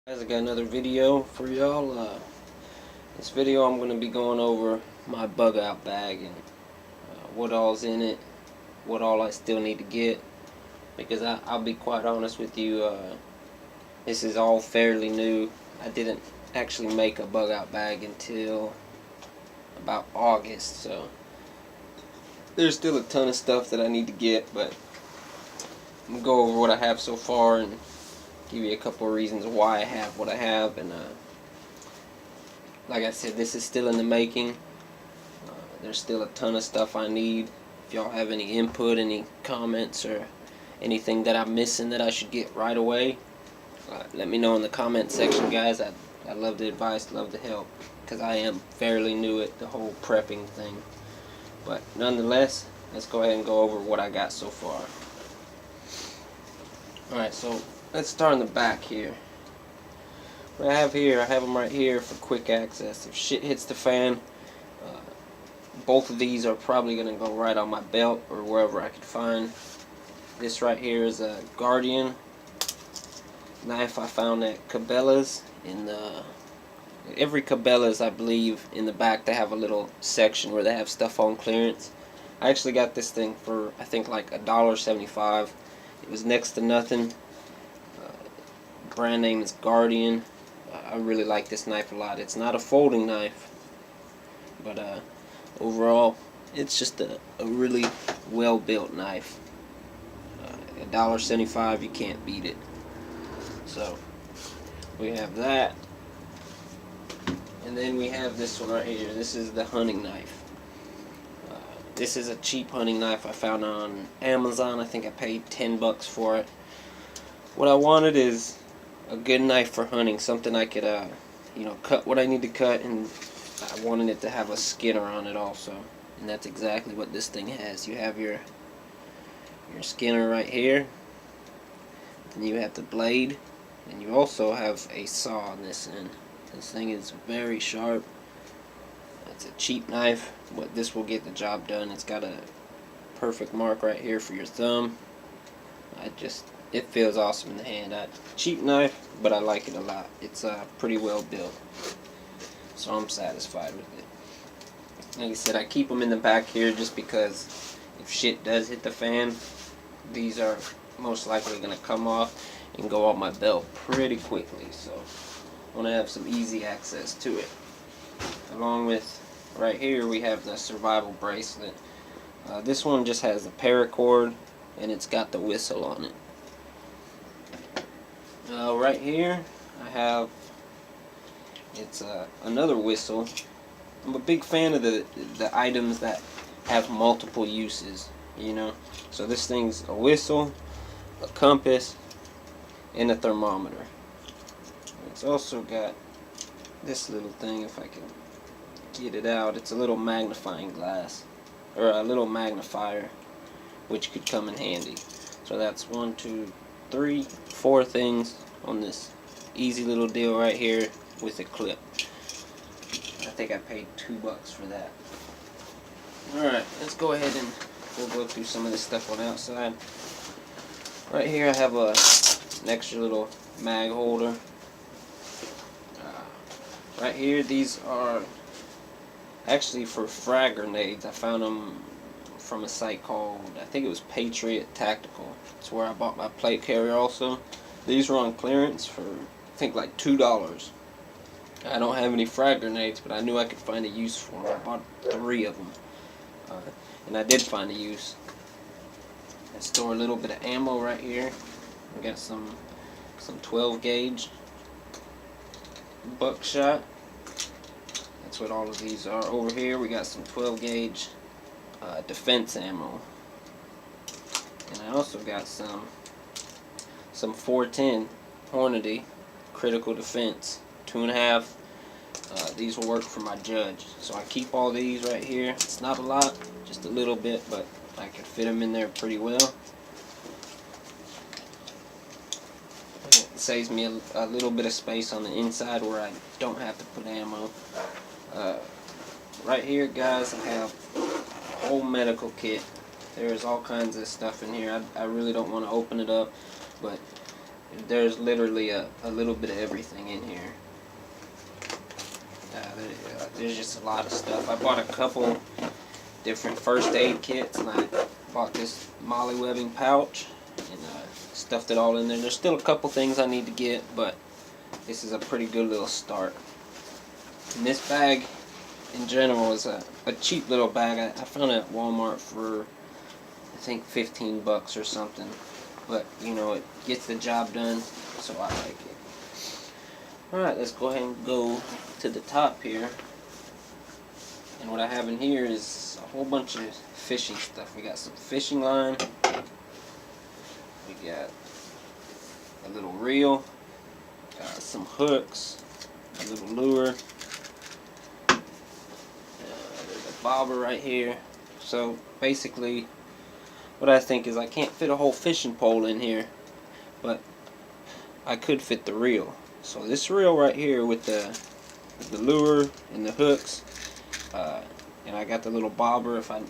Guys, I got another video for y'all. This video I'm going to be going over my bug out bag and what all's in it, what all I still need to get, because I'll be quite honest with you, this is all fairly new. I didn't actually make a bug out bag until about August, so there's still a ton of stuff that I need to get, but I'm going to go over what I have so far and give you a couple of reasons why I have what I have. And like I said, this is still in the making. There's still a ton of stuff I need. If y'all have any input, any comments, or anything that I'm missing that I should get right away, let me know in the comment section, guys. I love the advice, love the help, because I am fairly new at the whole prepping thing. But nonetheless, let's go ahead and go over what I got so far. Alright, so let's start in the back here. What I have here, I have them right here for quick access. If shit hits the fan, both of these are probably going to go right on my belt or wherever I could find. This right here is a Guardian knife I found at Cabela's. Every Cabela's, I believe, in the back they have a little section where they have stuff on clearance. I actually got this thing for, I think, like $1.75. It was next to nothing. Brand name is Guardian. I really like this knife a lot. It's not a folding knife, but overall it's just a really well built knife. $1.75, you can't beat it. So we have that, and then we have this one right here. This is the hunting knife. This is a cheap hunting knife I found on Amazon. I think I paid $10 for it. What I wanted is a good knife for hunting, something I could, cut what I need to cut, and I wanted it to have a skinner on it also, and that's exactly what this thing has. You have your skinner right here, and you have the blade, and you also have a saw on this end. This thing is very sharp. It's a cheap knife, but this will get the job done. It's got a perfect mark right here for your thumb. It feels awesome in the hand. Cheap knife, but I like it a lot. It's pretty well built, so I'm satisfied with it. Like I said, I keep them in the back here just because if shit does hit the fan, these are most likely going to come off and go off my belt pretty quickly, so I want to have some easy access to it. Along with, right here, we have the survival bracelet. This one just has the paracord, and it's got the whistle on it. Right here, I have, it's another whistle. I'm a big fan of the items that have multiple uses, So this thing's a whistle, a compass, and a thermometer. It's also got this little thing, if I can get it out. It's a little magnifying glass, or a little magnifier, which could come in handy. So that's 1, 2, 3, 4 things on this easy little deal right here with a clip. I think I paid $2 for that. Alright, let's go ahead and we'll go through some of this stuff on the outside. Right here I have an extra little mag holder. Right here, these are actually for frag grenades. I found them from a site called, I think it was Patriot Tactical. It's where I bought my plate carrier also. These were on clearance for, I think, like $2. I don't have any frag grenades, but I knew I could find a use for them. I bought 3 of them, and I did find a use. I store a little bit of ammo right here. I got some 12 gauge buckshot. That's what all of these are. Over here we got some 12 gauge defense ammo, and I also got some 410 Hornady critical defense 2.5. These will work for my judge, so I keep all these right here. It's not a lot, just a little bit, but I can fit them in there pretty well. It saves me a little bit of space on the inside where I don't have to put ammo. Right here, guys, I have a whole medical kit. There's all kinds of stuff in here. I really don't want to open it up, but There's literally a little bit of everything in here. There's just a lot of stuff. I bought a couple different first aid kits, and I bought this molly webbing pouch and stuffed it all in there. There's still a couple things I need to get, but this is a pretty good little start. And this bag in general is a cheap little bag. I found it at Walmart for I think 15 bucks or something, but you know, it gets the job done, so I like it. Alright, let's go ahead and go to the top here. And what I have in here is a whole bunch of fishing stuff. We got some fishing line, we got a little reel, some hooks, a little lure, there's a bobber right here. So basically what I think is I can't fit a whole fishing pole in here, but I could fit the reel. So this reel right here with the lure and the hooks, and I got the little bobber if I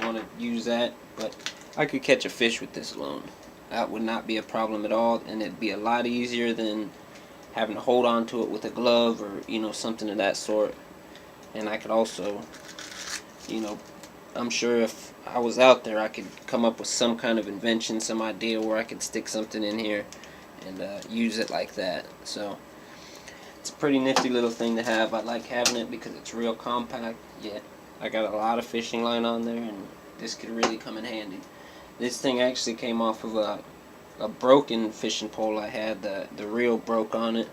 want to use that, but I could catch a fish with this alone. That would not be a problem at all, and it'd be a lot easier than having to hold on to it with a glove or, you know, something of that sort. And I could also, you know, I'm sure if I was out there I could come up with some kind of invention, some idea where I could stick something in here and use it like that. So it's a pretty nifty little thing to have. I like having it because it's real compact, yet I got a lot of fishing line on there, and this could really come in handy. This thing actually came off of a broken fishing pole I had. The reel broke on it,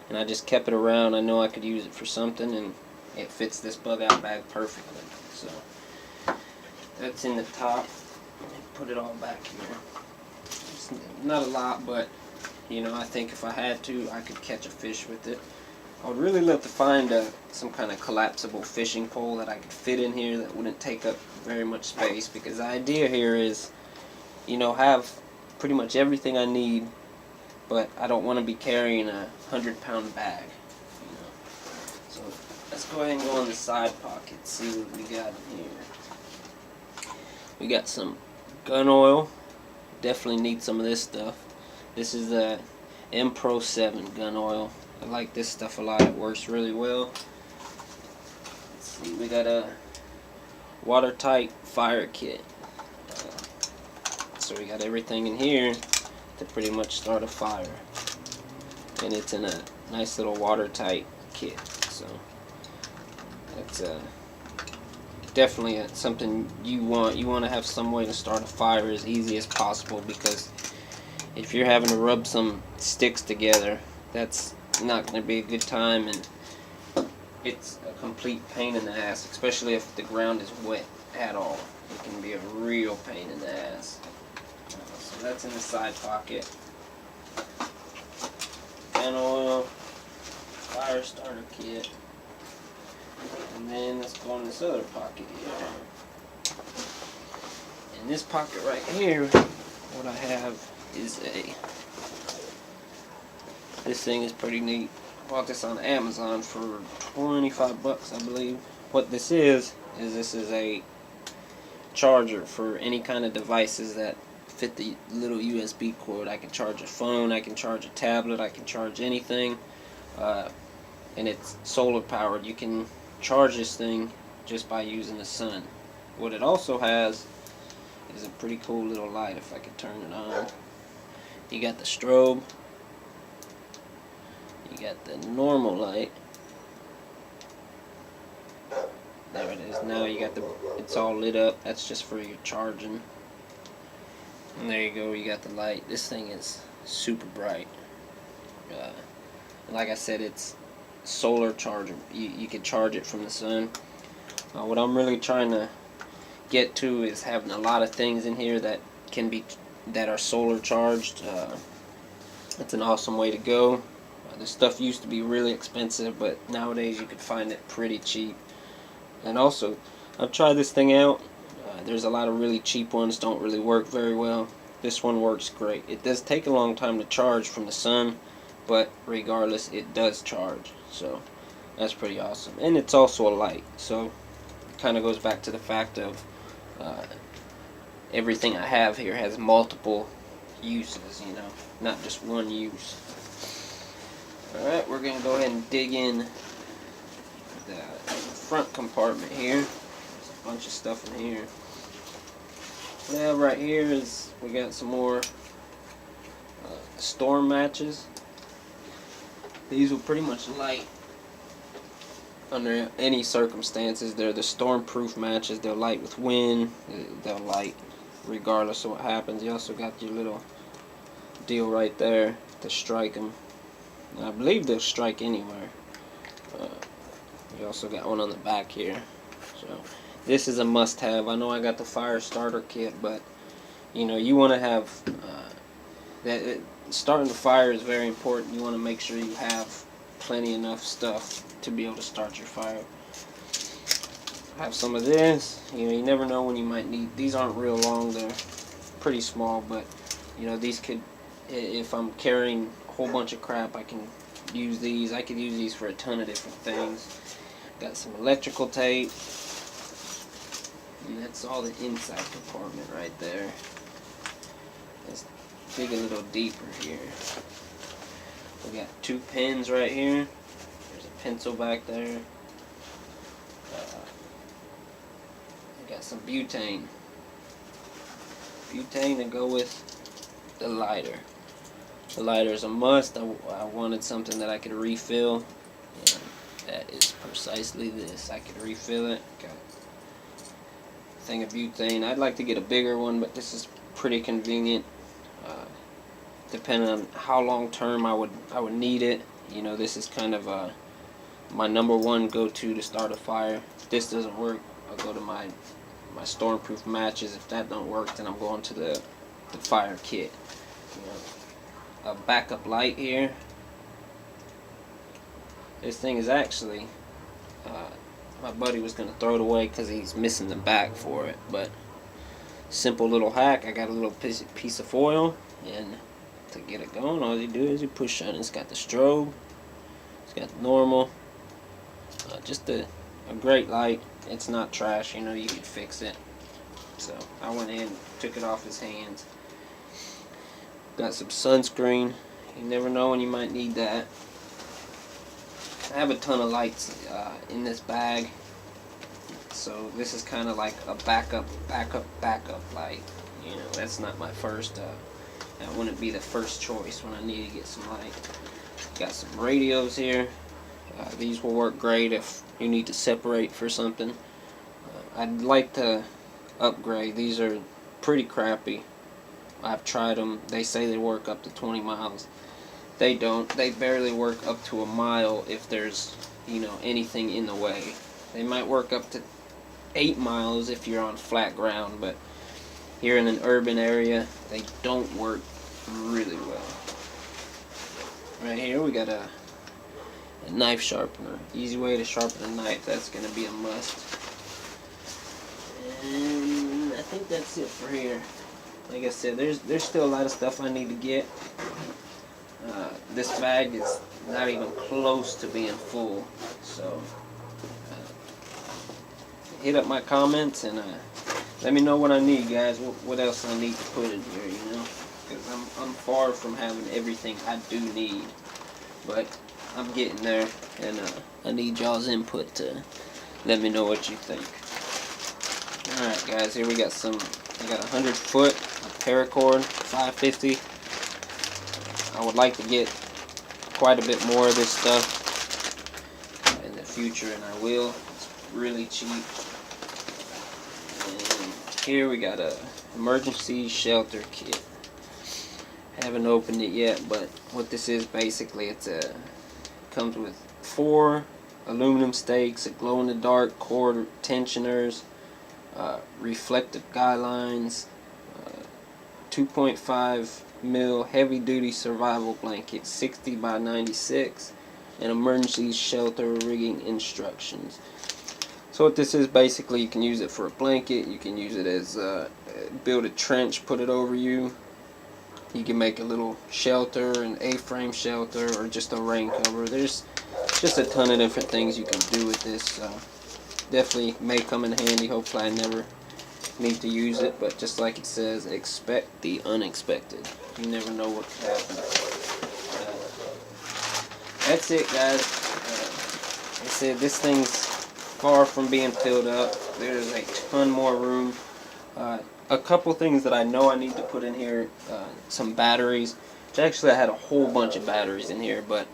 and I just kept it around. I know I could use it for something, and it fits this bug out bag perfectly. So that's in the top. Put it all back here. It's not a lot, but you know, I think if I had to, I could catch a fish with it. I would really love to find some kind of collapsible fishing pole that I could fit in here that wouldn't take up very much space, because the idea here is, you know, have pretty much everything I need, but I don't want to be carrying a 100-pound bag, you know. So let's go ahead and go in the side pocket, see what we got in here. We got some gun oil. Definitely need some of this stuff. This is the M Pro 7 gun oil. I like this stuff a lot. It works really well. Let's see, we got a watertight fire kit. So we got everything in here to pretty much start a fire. And it's in a nice little watertight kit. So that's definitely something you want. You want to have some way to start a fire as easy as possible, because if you're having to rub some sticks together, that's not going to be a good time, and it's a complete pain in the ass, especially if the ground is wet at all. It can be a real pain in the ass. So that's in the side pocket. Gun oil, fire starter kit, and then let's go in this other pocket here. In this pocket right here, what I have is this thing is pretty neat. I bought this on Amazon for 25 bucks, I believe. What this is this is a charger for any kind of devices that fit the little USB cord. I can charge a phone, I can charge a tablet, I can charge anything, and it's solar powered. You can charge this thing just by using the sun. What it also has is a pretty cool little light, if I could turn it on. You got the strobe, you got the normal light. There it is. Now you got it's all lit up. That's just for your charging. And there you go, you got the light. This thing is super bright. Like I said, it's solar charger. You can charge it from the sun. What I'm really trying to get to is having a lot of things in here that are solar charged. It's an awesome way to go. This stuff used to be really expensive, but nowadays you could find it pretty cheap. And also, I've tried this thing out. There's a lot of really cheap ones, don't really work very well. This one works great. It does take a long time to charge from the sun, but regardless, it does charge. So that's pretty awesome. And it's also a light, so it kind of goes back to the fact of everything I have here has multiple uses, you know, not just one use. Alright, we're going to go ahead and dig in the front compartment here. There's a bunch of stuff in here. Now right here is, we got some more storm matches. These will pretty much light under any circumstances. They're the storm-proof matches. They'll light with wind. They'll light regardless of what happens. You also got your little deal right there to strike them. I believe they'll strike anywhere. You also got one on the back here. So this is a must-have. I know I got the fire starter kit, but you know, you want to have starting the fire is very important. You want to make sure you have plenty enough stuff to be able to start your fire. Have some of this. You know, you never know when you might need. These aren't real long. They're pretty small, but you know, these could, if I'm carrying a whole bunch of crap, I can use these. I could use these for a ton of different things. Got some electrical tape. And that's all the inside compartment right there. Let's dig a little deeper here. We got 2 pins right here. There's a pencil back there. We got some butane. Butane to go with the lighter. The lighter is a must. I wanted something that I could refill. And that is precisely this. I could refill it. Got a thing of butane. I'd like to get a bigger one, but this is pretty convenient. Depending on how long term I would need it. You know, this is kind of my #1 go-to to start a fire. If this doesn't work, I'll go to my stormproof matches. If that don't work, then I'm going to the fire kit. You know, a backup light here. This thing is actually, my buddy was going to throw it away because he's missing the back for it, but simple little hack. I got a little piece of foil, and to get it going, all you do is you push on it. It's got the strobe, it's got the normal, just a great light. It's not trash, you know, you can fix it. So I went in, took it off his hands. Got some sunscreen. You never know when you might need that. I have a ton of lights in this bag, so this is kind of like a backup light. You know, that's not my first. That wouldn't be the first choice when I need to get some light. Got some radios here. These will work great if you need to separate for something. I'd like to upgrade. These are pretty crappy. I've tried them. They say they work up to 20 miles. They don't. They barely work up to a mile if there's, you know, anything in the way. They might work up to 8 miles if you're on flat ground, but here in an urban area, they don't work really well. Right here we got a knife sharpener. Easy way to sharpen a knife. That's going to be a must. And I think that's it for here. Like I said, there's still a lot of stuff I need to get. This bag is not even close to being full, so hit up my comments and let me know what I need, guys. What else I need to put in here, you know? Because I'm far from having everything I do need, but I'm getting there, and I need y'all's input to let me know what you think. All right, guys. Here we got I got 100 foot paracord 550. I would like to get quite a bit more of this stuff in the future, and I will. It's really cheap. And here we got a emergency shelter kit. Haven't opened it yet, but what this is basically, comes with 4 aluminum stakes, a glow-in-the-dark cord tensioners, reflective guidelines, 2.5 mil heavy-duty survival blanket, 60 by 96, and emergency shelter rigging instructions. So what this is, basically, you can use it for a blanket, you can use it as build a trench, put it over you. You can make a little shelter, an A-frame shelter, or just a rain cover. There's just a ton of different things you can do with this. Definitely may come in handy. Hopefully I never need to use it, but just like it says, expect the unexpected. You never know what could happen. That's it, guys. Like I said, this thing's far from being filled up. There's a ton more room. A couple things that I know I need to put in here. Some batteries. Actually, I had a whole bunch of batteries in here, but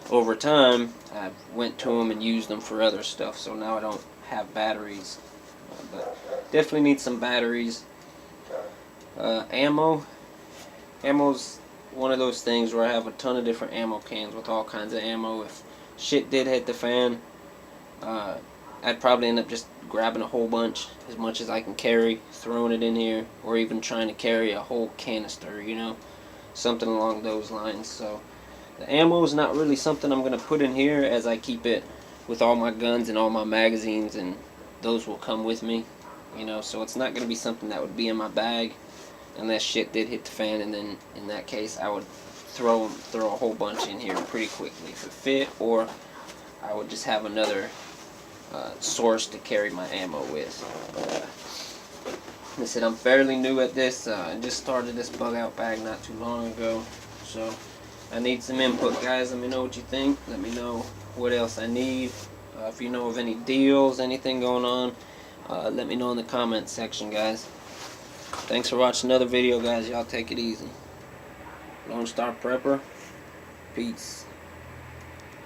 over time, I went to them and used them for other stuff, so now I don't have batteries. But definitely need some batteries. Ammo. Ammo's one of those things where I have a ton of different ammo cans with all kinds of ammo. If shit did hit the fan, I'd probably end up just grabbing a whole bunch, as much as I can carry, throwing it in here, or even trying to carry a whole canister, you know, something along those lines. So the ammo is not really something I'm going to put in here, as I keep it with all my guns and all my magazines, and those will come with me, you know, so it's not going to be something that would be in my bag unless shit did hit the fan, and then in that case I would throw a whole bunch in here pretty quickly if it fit, or I would just have another source to carry my ammo with. Like I said, I'm fairly new at this. I just started this bug out bag not too long ago, so I need some input, guys. Let me know what you think. Let me know what else I need. If you know of any deals, anything going on, let me know in the comments section, guys. Thanks for watching another video, guys. Y'all take it easy. Lone Star Prepper. Peace.